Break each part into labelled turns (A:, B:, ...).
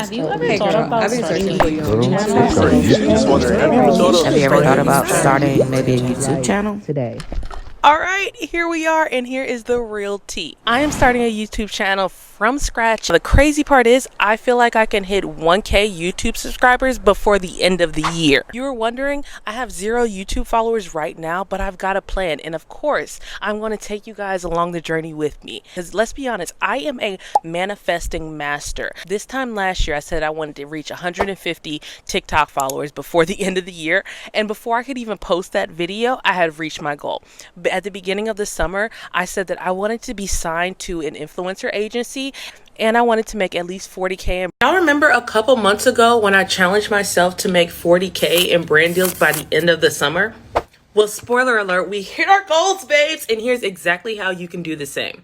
A: Have you ever
B: Hey
A: thought
B: girl,
A: about
B: I've been
A: starting a
B: searching for you on
A: YouTube
B: TikTok.
A: channel?
C: Just wondering, have you ever thought of
D: Have you ever thought
C: starting a
D: about
C: YouTube channel?
D: starting maybe a YouTube channel?
B: Today.
E: All right, here we are, and here is the real tea. I am starting a YouTube channel from scratch. The crazy part is I feel like I can hit 1K YouTube subscribers before the end of the year. You were wondering, I have 0 YouTube followers right now, but I've got a plan. And of course, I'm going to take you guys along the journey with me. Because let's be honest, I am a manifesting master. This time last year, I said I wanted to reach 150 TikTok followers before the end of the year. And before I could even post that video, I had reached my goal. At the beginning of the summer, I said that I wanted to be signed to an influencer agency and I wanted to make at least 40K. Y'all remember a couple months ago when I challenged myself to make 40K in brand deals by the end of the summer? Well, spoiler alert, we hit our goals, babes, and here's exactly how you can do the same.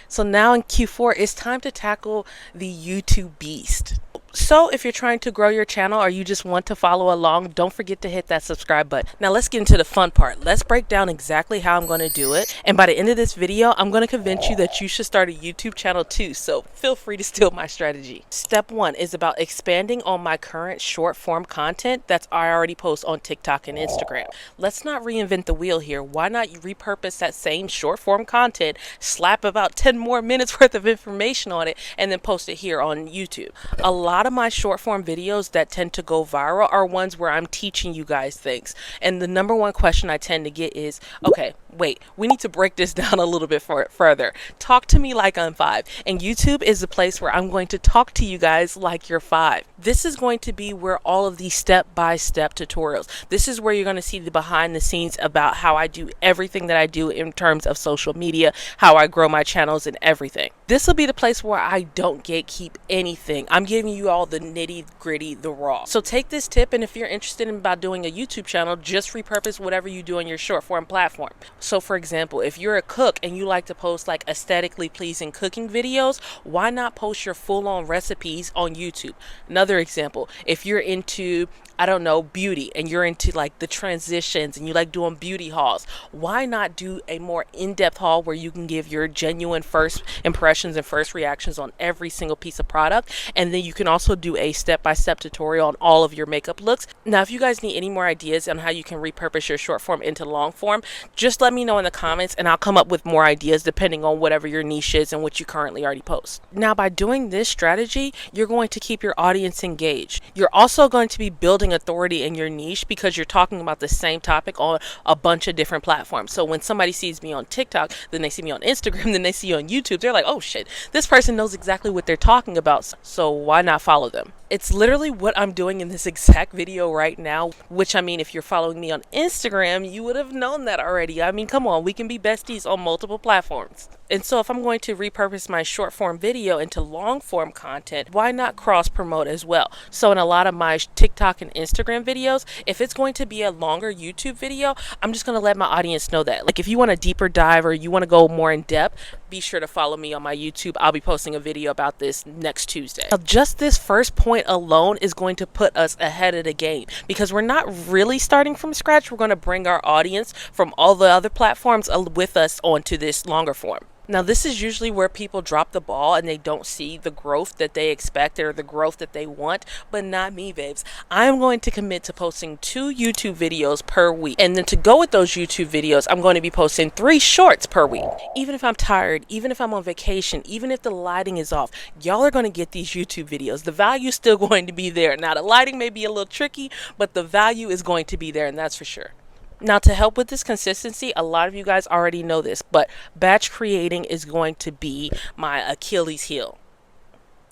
E: So now in Q4, it's time to tackle the YouTube beast. So if you're trying to grow your channel or you just want to follow along, don't forget to hit that subscribe button. Now let's get into the fun part. Let's break down exactly how I'm going to do it. And by the end of this video, I'm going to convince you that you should start a YouTube channel too. So feel free to steal my strategy. Step 1 is about expanding on my current short form content that's I already post on TikTok and Instagram. Let's not reinvent the wheel here. Why not repurpose that same short form content, slap about 10 more minutes worth of information on it, and then post it here on YouTube. A lot of my short form videos that tend to go viral are ones where I'm teaching you guys things. And the number one question I tend to get is, okay, wait, we need to break this down a little bit further. Talk to me like I'm 5. And YouTube is the place where I'm going to talk to you guys like you're 5. This is going to be where all of these step-by-step tutorials. This is where you're going to see the behind the scenes about how I do everything that I do in terms of social media, how I grow my channels and everything. This will be the place where I don't gatekeep anything. I'm giving you all the nitty gritty, the raw. So take this tip, and if you're interested in about doing a YouTube channel, just repurpose whatever you do on your short form platform. So for example, if you're a cook and you like to post like aesthetically pleasing cooking videos, why not post your full-on recipes on YouTube? Another example, if you're into, I don't know, beauty and you're into like the transitions and you like doing beauty hauls, why not do a more in-depth haul where you can give your genuine first impressions and first reactions on every single piece of product, and then you can also do a step-by-step tutorial on all of your makeup looks. Now if you guys need any more ideas on how you can repurpose your short form into long form, just let me know in the comments and I'll come up with more ideas depending on whatever your niche is and what you currently already post. Now by doing this strategy, you're going to keep your audience engaged. You're also going to be building authority in your niche because you're talking about the same topic on a bunch of different platforms. So when somebody sees me on TikTok, then they see me on Instagram, then they see you on YouTube, they're like, oh shit, this person knows exactly what they're talking about, so why not follow them? It's literally what I'm doing in this exact video right now, which I mean, if you're following me on Instagram, you would have known that already. I mean, come on, we can be besties on multiple platforms. And so if I'm going to repurpose my short form video into long form content, why not cross promote as well? So in a lot of my TikTok and Instagram videos, if it's going to be a longer YouTube video, I'm just going to let my audience know that. Like if you want a deeper dive or you want to go more in depth, be sure to follow me on my YouTube. I'll be posting a video about this next Tuesday. Now, just this first point alone is going to put us ahead of the game because we're not really starting from scratch. We're going to bring our audience from all the other platforms with us onto this longer form. Now this is usually where people drop the ball and they don't see the growth that they expect or the growth that they want, but not me, babes. I'm going to commit to posting 2 YouTube videos per week. And then to go with those YouTube videos, I'm going to be posting 3 shorts per week. Even if I'm tired, even if I'm on vacation, even if the lighting is off, y'all are going to get these YouTube videos. The value is still going to be there. Now the lighting may be a little tricky, but the value is going to be there, and that's for sure. Now to help with this consistency, a lot of you guys already know this, but batch creating is going to be my Achilles heel.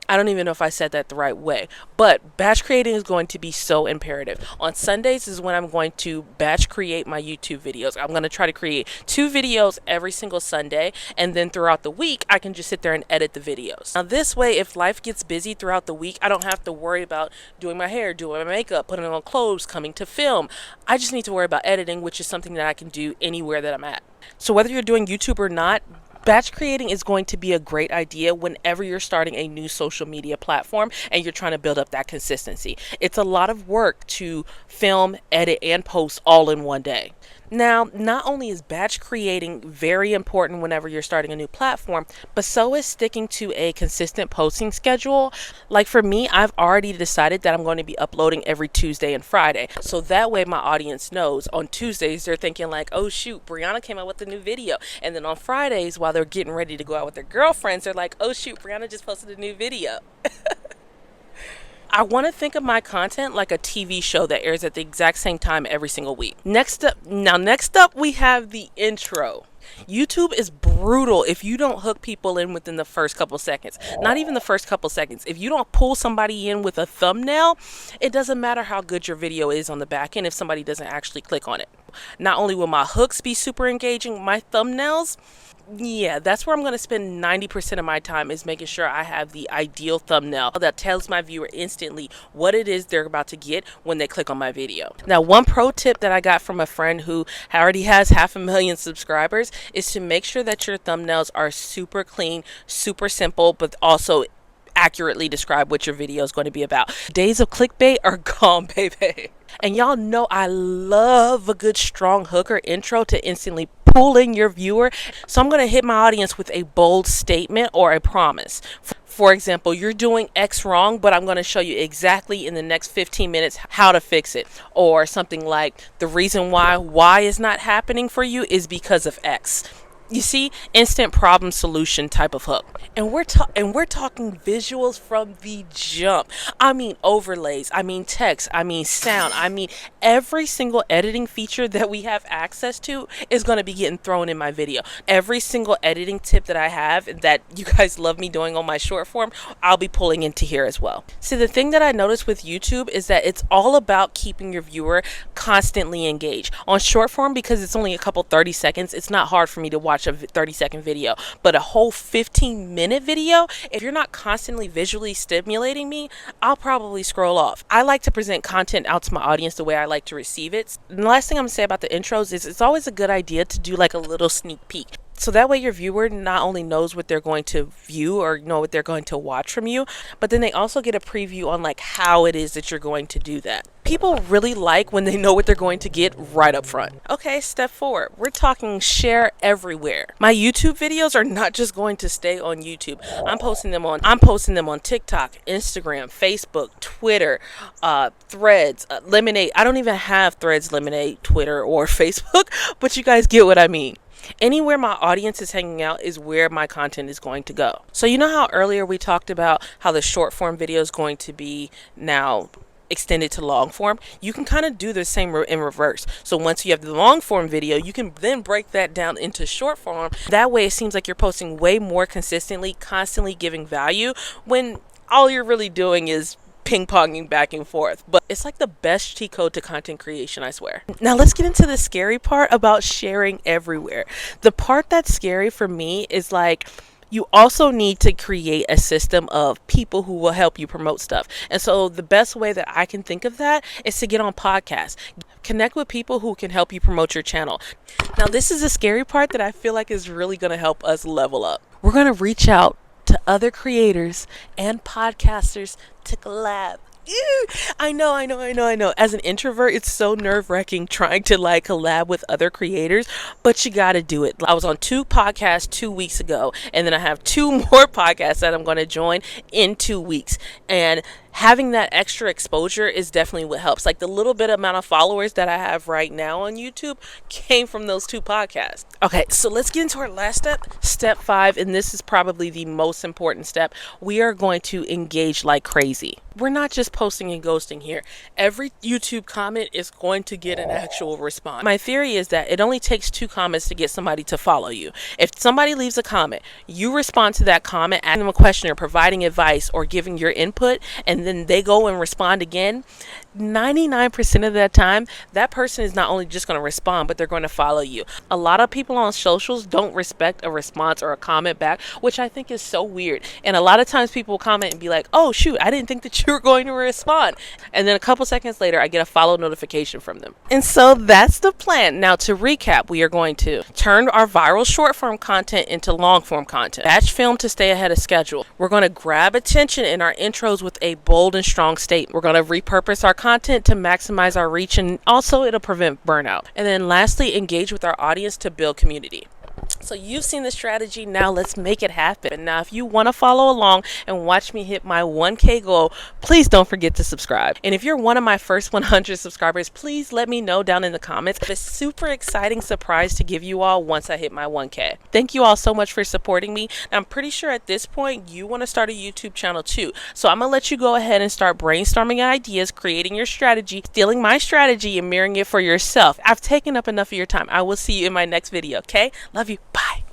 E: I don't even know if I said that the right way, but batch creating is going to be so imperative. On Sundays is when I'm going to batch create my YouTube videos. I'm going to try to create 2 videos every single Sunday, and then throughout the week, I can just sit there and edit the videos. Now this way, if life gets busy throughout the week, I don't have to worry about doing my hair, doing my makeup, putting on clothes, coming to film. I just need to worry about editing, which is something that I can do anywhere that I'm at. So whether you're doing YouTube or not, batch creating is going to be a great idea whenever you're starting a new social media platform and you're trying to build up that consistency. It's a lot of work to film, edit, and post all in one day. Now, not only is batch creating very important whenever you're starting a new platform, but so is sticking to a consistent posting schedule. Like for me, I've already decided that I'm going to be uploading every Tuesday and Friday. So that way my audience knows on Tuesdays they're thinking like, oh shoot, Brianna came out with a new video. And then on Fridays, while they're getting ready to go out with their girlfriends, they're like, oh shoot, Brianna just posted a new video. I want to think of my content like a TV show that airs at the exact same time every single week. Next up we have the intro. YouTube is brutal if you don't hook people in within the first couple seconds. Not even the first couple seconds. If you don't pull somebody in with a thumbnail, it doesn't matter how good your video is on the back end if somebody doesn't actually click on it. Not only will my hooks be super engaging, my thumbnails, yeah, that's where I'm going to spend 90% of my time, is making sure I have the ideal thumbnail that tells my viewer instantly what it is they're about to get when they click on my video. Now, one pro tip that I got from a friend who already has 500,000 subscribers is to make sure that your thumbnails are super clean, super simple, but also accurately describe what your video is going to be about. Days of clickbait are gone, baby. And y'all know I love a good strong hook or intro to instantly pull in your viewer. So I'm going to hit my audience with a bold statement or a promise. For example, you're doing X wrong, but I'm going to show you exactly in the next 15 minutes how to fix it. Or something like, the reason why Y is not happening for you is because of X. You see, instant problem solution type of hook. And we're talking visuals from the jump. I mean overlays, I mean text, I mean sound, I mean every single editing feature that we have access to is going to be getting thrown in my video. Every single editing tip that I have that you guys love me doing on my short form, I'll be pulling into here as well. See, the thing that I noticed with YouTube is that it's all about keeping your viewer constantly engaged. On short form, because it's only a couple 30 seconds, it's not hard for me to watch a 30-second video, but a whole 15-minute video, if you're not constantly visually stimulating me, I'll probably scroll off. I like to present content out to my audience the way I like to receive it. And the last thing I'm gonna say about the intros is it's always a good idea to do like a little sneak peek. So that way your viewer not only knows what they're going to view or know what they're going to watch from you, but then they also get a preview on like how it is that you're going to do that. People really like when they know what they're going to get right up front. Okay, step 4. We're talking share everywhere. My YouTube videos are not just going to stay on YouTube. I'm posting them on TikTok, Instagram, Facebook, Twitter, Threads, Lemonade. I don't even have Threads, Lemonade, Twitter, or Facebook, but you guys get what I mean. Anywhere my audience is hanging out is where my content is going to go. So you know how earlier we talked about how the short form video is going to be now extended to long form? You can kind of do the same in reverse. So once you have the long form video, you can then break that down into short form. That way it seems like you're posting way more consistently, constantly giving value, when all you're really doing is ping-ponging back and forth. But it's like the best cheat code to content creation, I swear. Now let's get into the scary part about sharing everywhere. The part that's scary for me is like, you also need to create a system of people who will help you promote stuff. And so the best way that I can think of that is to get on podcasts. Connect with people who can help you promote your channel. Now this is the scary part that I feel like is really going to help us level up. We're going to reach out to other creators and podcasters to collab. Ew, I know. As an introvert, it's so nerve-wracking trying to like collab with other creators, but you gotta do it. I was on 2 podcasts 2 weeks ago, and then I have 2 more podcasts that I'm going to join in 2 weeks. And having that extra exposure is definitely what helps. Like the little bit amount of followers that I have right now on YouTube came from those 2 podcasts. Okay, so let's get into our last step, step 5, and this is probably the most important step. We are going to engage like crazy. We're not just posting and ghosting here. Every YouTube comment is going to get an actual response. My theory is that it only takes 2 comments to get somebody to follow you. If somebody leaves a comment, you respond to that comment, asking them a question or providing advice or giving your input, and then they go and respond again, 99% of that time, that person is not only just going to respond, but they're going to follow you. A lot of people on socials don't respect a response or a comment back, which I think is so weird. And a lot of times people comment and be like, oh shoot, I didn't think that you were going to respond. And then a couple seconds later, I get a follow notification from them. And so that's the plan. Now to recap, we are going to turn our viral short form content into long form content. Batch film to stay ahead of schedule. We're going to grab attention in our intros with a bold bold and strong statement. We're going to repurpose our content to maximize our reach, and also it'll prevent burnout. And then lastly, engage with our audience to build community. So you've seen the strategy, now let's make it happen. Now if you want to follow along and watch me hit my 1K goal, please don't forget to subscribe. And if you're one of my first 100 subscribers, please let me know down in the comments. It's a super exciting surprise to give you all once I hit my 1K. Thank you all so much for supporting me. I'm pretty sure at this point you want to start a YouTube channel too. So I'm going to let you go ahead and start brainstorming ideas, creating your strategy, stealing my strategy and mirroring it for yourself. I've taken up enough of your time. I will see you in my next video, okay? Love you. Bye.